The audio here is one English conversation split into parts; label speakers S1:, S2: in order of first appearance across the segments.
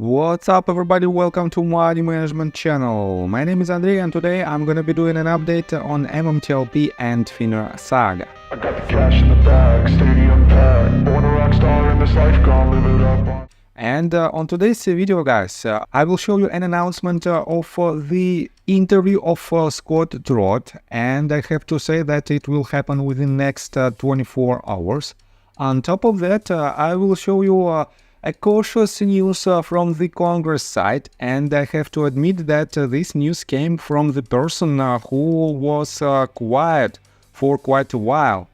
S1: What's up everybody, welcome to Money Management channel. My name is Andrei and today I'm gonna be doing an update on MMTLP and Finner Saga.
S2: I got the cash in the bag, stadium packed, born a rock star in this life, gonna live it up.
S1: And on today's video guys, I will show you an announcement of the interview of Scott Trott, and I have to say that it will happen within next 24 hours. On top of that, I will show you a cautious news from the Congress side, and I have to admit that this news came from the person who was quiet for quite a while.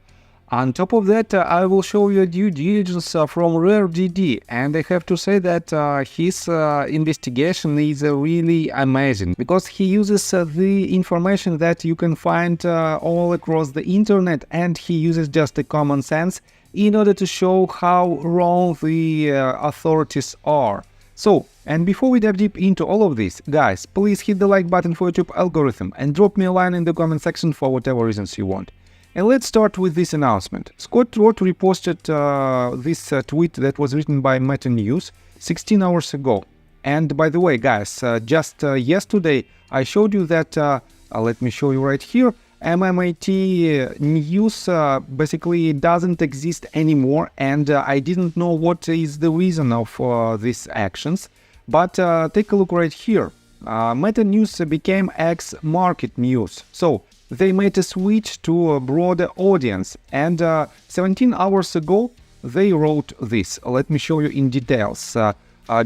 S1: On top of that, I will show you due diligence from RareDD, and I have to say that his investigation is really amazing, because he uses the information that you can find all across the internet, and he uses just a common sense in order to show how wrong the authorities are. So, and before we dive deep into all of this, guys, please hit the like button for YouTube algorithm and drop me a line in the comment section for whatever reasons you want. And let's start with this announcement. Scott Trott reposted this tweet that was written by Meta News 16 hours ago. And by the way, guys, just yesterday I showed you that, let me show you right here, MMAT news basically doesn't exist anymore, and I didn't know what is the reason of these actions. But take a look right here. Meta News became X Market News. So they made a switch to a broader audience, and 17 hours ago they wrote this. Let me show you in details.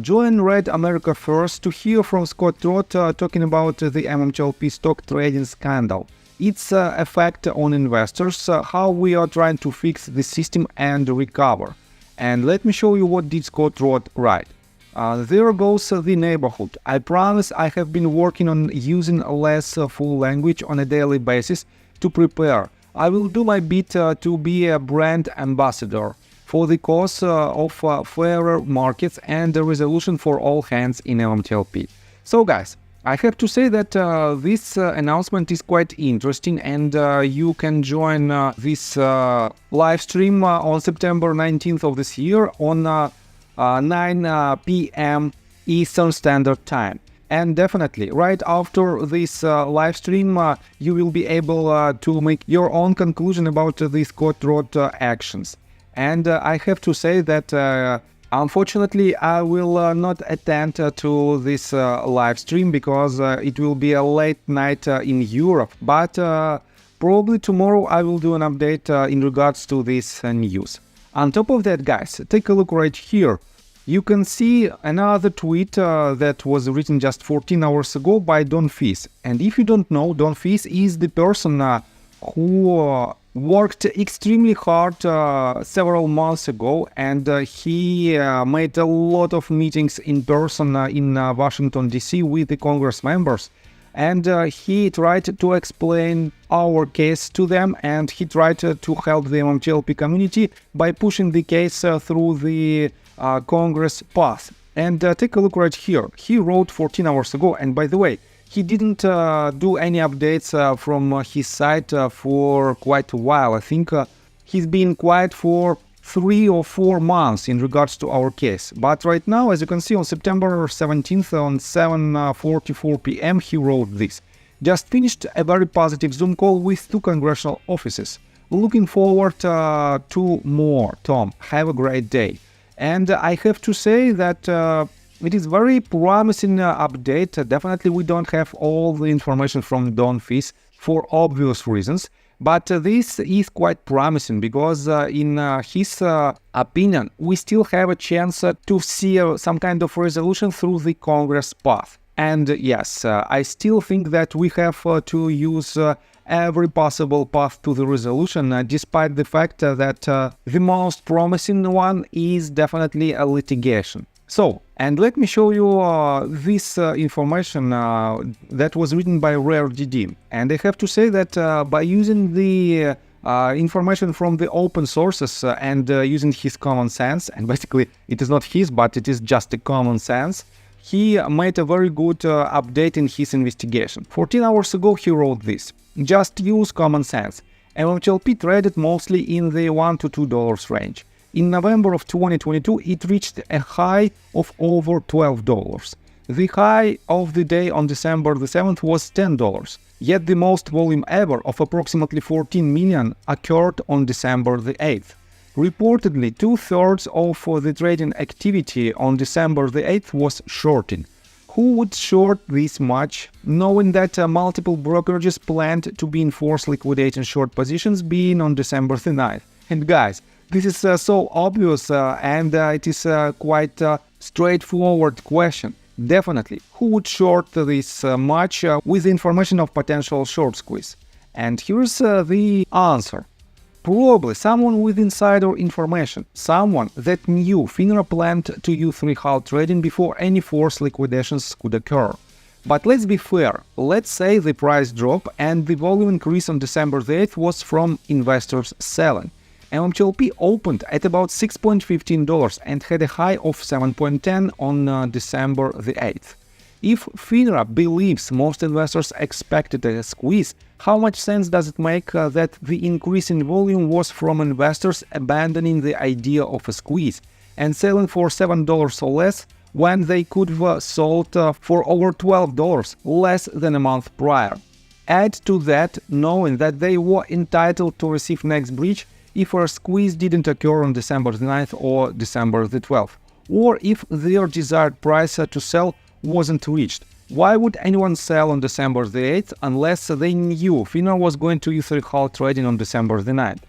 S1: Join Red America First to hear from Scott Trott talking about the MMTLP stock trading scandal, its effect on investors, how we are trying to fix the system and recover. And let me show you what did Scott Trott write. There goes the neighborhood. I promise I have been working on using less full language on a daily basis to prepare. I will do my bit to be a brand ambassador for the cause of fairer markets and the resolution for all hands in MMTLP. So guys, I have to say that this announcement is quite interesting, and you can join this live stream on September 19th of this year on 9 p.m. Eastern Standard Time. And definitely, right after this live stream, you will be able to make your own conclusion about the Scott Trott actions. And I have to say that unfortunately, I will not attend to this live stream because it will be a late night in Europe. But probably tomorrow I will do an update in regards to this news. On top of that, guys, take a look right here. You can see another tweet that was written just 14 hours ago by Don Fis. And if you don't know, Don Fis is the person who worked extremely hard several months ago, and he made a lot of meetings in person in Washington DC with the Congress members, and he tried to explain our case to them, and he tried to help the MMTLP community by pushing the case through the Congress path. And take a look right here. He wrote 14 hours ago, and by the way, he didn't do any updates from his side for quite a while. I think he's been quiet for 3 or 4 months in regards to our case. But right now, as you can see, on September 17th on 7:44 p.m. he wrote this. Just finished a very positive Zoom call with 2 congressional offices. Looking forward to more, Tom. Have a great day. And I have to say that it is very promising update. Definitely we don't have all the information from Don Fis for obvious reasons, but this is quite promising because in his opinion, we still have a chance to see some kind of resolution through the Congress path. And yes, I still think that we have to use every possible path to the resolution, despite the fact that the most promising one is definitely a litigation. So, and let me show you this information that was written by RareDD. And I have to say that by using the information from the open sources and using his common sense, and basically it is not his, but it is just a common sense, he made a very good update in his investigation. 14 hours ago he wrote this. Just use common sense. MMTLP traded mostly in the $1 to $2 range. In November of 2022, it reached a high of over $12. The high of the day on December the 7th was $10, yet the most volume ever of approximately 14 million occurred on December the 8th. Reportedly, 2/3 of the trading activity on December the 8th was shorting. Who would short this much, knowing that multiple brokerages planned to be in force liquidating short positions being on December the 9th? And guys, this is so obvious and it is quite a straightforward question. Definitely, who would short this much with the information of potential short squeeze? And here's the answer. Probably someone with insider information, someone that knew FINRA planned to use three-halt trading before any forced liquidations could occur. But let's be fair, let's say the price drop and the volume increase on December the 8th was from investors selling. MMTLP opened at about $6.15 and had a high of 7.10 on December the 8th. If FINRA believes most investors expected a squeeze, how much sense does it make that the increase in volume was from investors abandoning the idea of a squeeze and selling for $7 or less when they could have sold for over $12 less than a month prior? Add to that knowing that they were entitled to receive next breach if a squeeze didn't occur on December the 9th or December the 12th, or if their desired price to sell wasn't reached. Why would anyone sell on December the 8th unless they knew FINRA was going to use three-halt trading on December the 9th?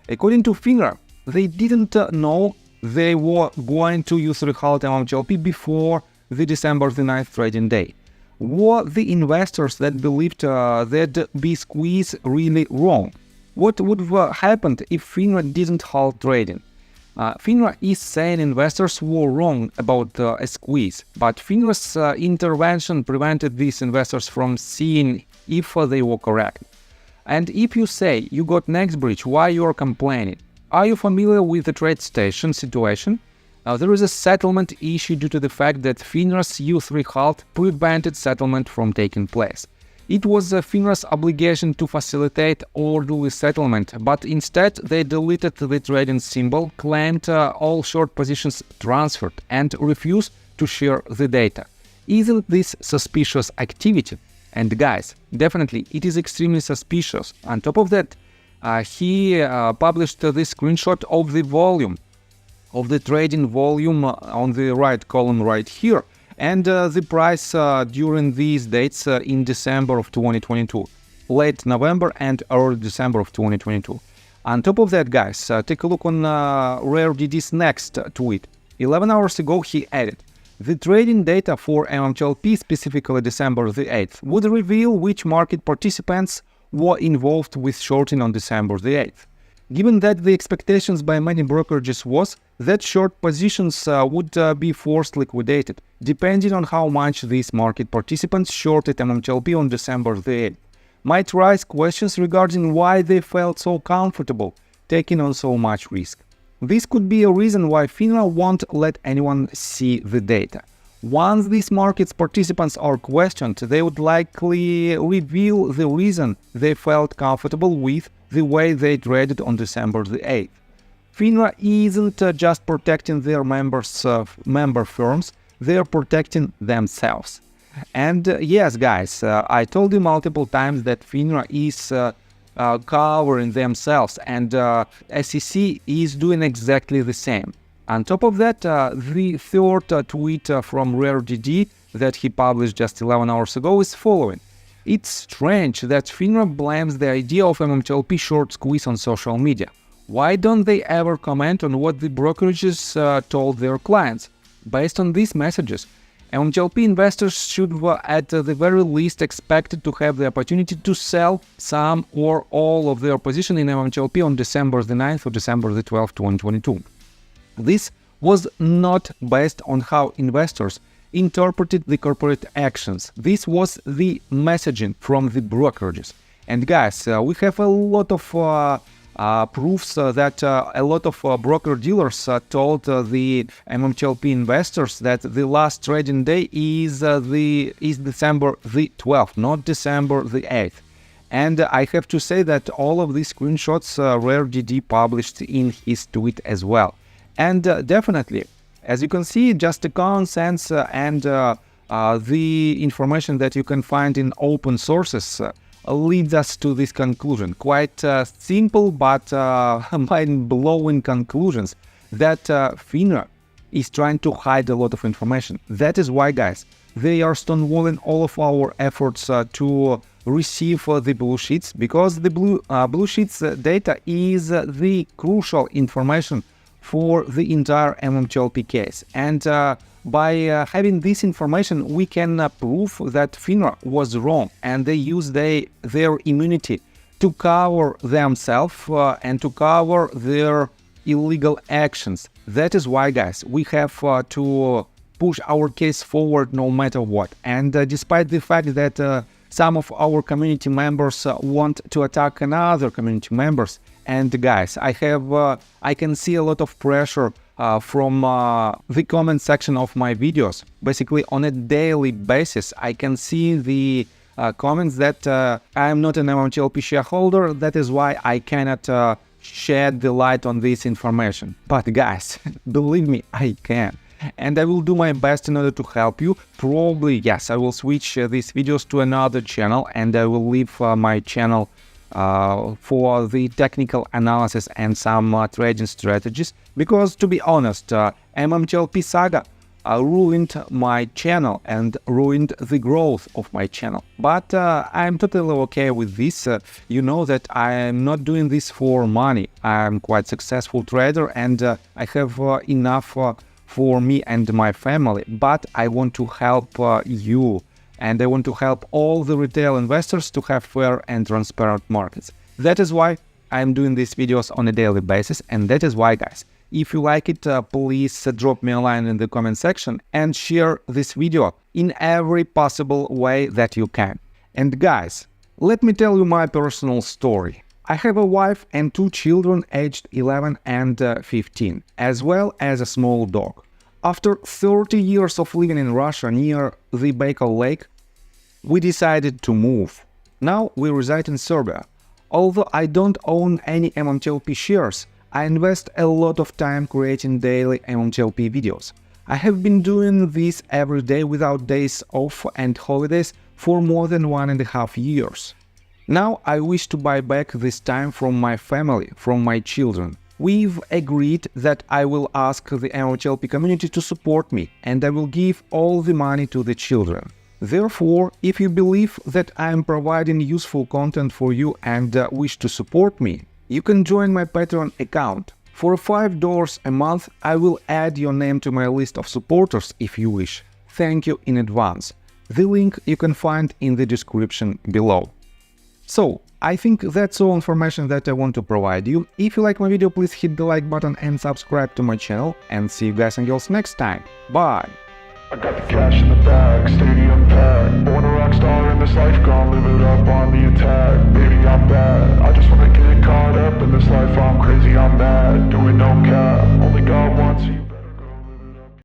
S1: According to FINRA, they didn't know they were going to use three-halt MMTLP before the December the 9th trading day. Were the investors that believed there'd be squeeze really wrong? What would have happened if FINRA didn't halt trading? FINRA is saying investors were wrong about a squeeze, but FINRA's intervention prevented these investors from seeing if they were correct. And if you say you got next breach, why you are complaining? Are you familiar with the TradeStation situation? There is a settlement issue due to the fact that FINRA's U3 halt prevented settlement from taking place. It was FINRA's obligation to facilitate orderly settlement, but instead they deleted the trading symbol, claimed all short positions transferred, and refused to share the data. Isn't this suspicious activity? And guys, definitely it is extremely suspicious. On top of that, he published this screenshot of the volume, of the trading volume on the right column right here, and the price during these dates in December of 2022, late November and early December of 2022. On top of that, guys, take a look on RareDD's next tweet. 11 hours ago he added, the trading data for MMTLP, specifically December the 8th, would reveal which market participants were involved with shorting on December the 8th. Given that the expectations by many brokerages was that short positions would be forced liquidated, depending on how much these market participants shorted MMTLP on December the 8th, might raise questions regarding why they felt so comfortable taking on so much risk. This could be a reason why FINRA won't let anyone see the data. Once these market participants are questioned, they would likely reveal the reason they felt comfortable with the way they traded on December the 8th. FINRA isn't just protecting their member firms, they are protecting themselves. And yes, guys, I told you multiple times that FINRA is covering themselves, and SEC is doing exactly the same. On top of that, the third tweet from RareDD that he published just 11 hours ago is following. It's strange that FINRA blames the idea of MMTLP short squeeze on social media. Why don't they ever comment on what the brokerages told their clients? Based on these messages, MMTLP investors should at the very least expected to have the opportunity to sell some or all of their position in MMTLP on December the 9th or December the 12th, 2022. This was not based on how investors interpreted the corporate actions. This was the messaging from the brokerages. And guys, we have a lot of proofs that a lot of broker-dealers told the MMTLP investors that the last trading day is December the 12th, not December the 8th. And I have to say that all of these screenshots RareDD published in his tweet as well. And definitely, as you can see, just the common sense and the information that you can find in open sources leads us to this conclusion. Quite simple but mind-blowing conclusions that FINRA is trying to hide a lot of information. That is why, guys, they are stonewalling all of our efforts to receive the blue sheets, because the blue sheets data is the crucial information for the entire MMTLP case. And by having this information, we can prove that FINRA was wrong and they used their immunity to cover themselves and to cover their illegal actions. That is why, guys, we have to push our case forward no matter what. And despite the fact that some of our community members want to attack another community members, and guys, I can see a lot of pressure from the comment section of my videos. Basically, on a daily basis, I can see the comments that I am not an MMTLP shareholder. That is why I cannot shed the light on this information. But guys, believe me, I can. And I will do my best in order to help you. Probably, yes, I will switch these videos to another channel, and I will leave my channel for the technical analysis and some trading strategies, because to be honest, MMTLP saga ruined my channel and ruined the growth of my channel. But I'm totally okay with this. You know that I'm not doing this for money. I'm quite successful trader, and I have enough for me and my family, but I want to help you, and I want to help all the retail investors to have fair and transparent markets. That is why I'm doing these videos on a daily basis, and that is why, guys, if you like it, please drop me a line in the comment section and share this video in every possible way that you can. And guys, let me tell you my personal story. I have a wife and 2 children aged 11 and 15, as well as a small dog. After 30 years of living in Russia near the Baikal Lake, we decided to move. Now we reside in Serbia. Although I don't own any MMTLP shares, I invest a lot of time creating daily MMTLP videos. I have been doing this every day without days off and holidays for more than 1.5 years. Now I wish to buy back this time from my family, from my children. We've agreed that I will ask the MMTLP community to support me, and I will give all the money to the children. Therefore, if you believe that I am providing useful content for you and wish to support me, you can join my Patreon account. For $5 a month, I will add your name to my list of supporters if you wish. Thank you in advance. The link you can find in the description below. So, I think that's all information that I want to provide you. If you like my video, please hit the like button and subscribe to my channel, and see you guys and girls next time. Bye!
S2: I got the cash in the bag, stadium packed. Born a rock star in this life, gonna live it up on the attack. Baby, I'm back.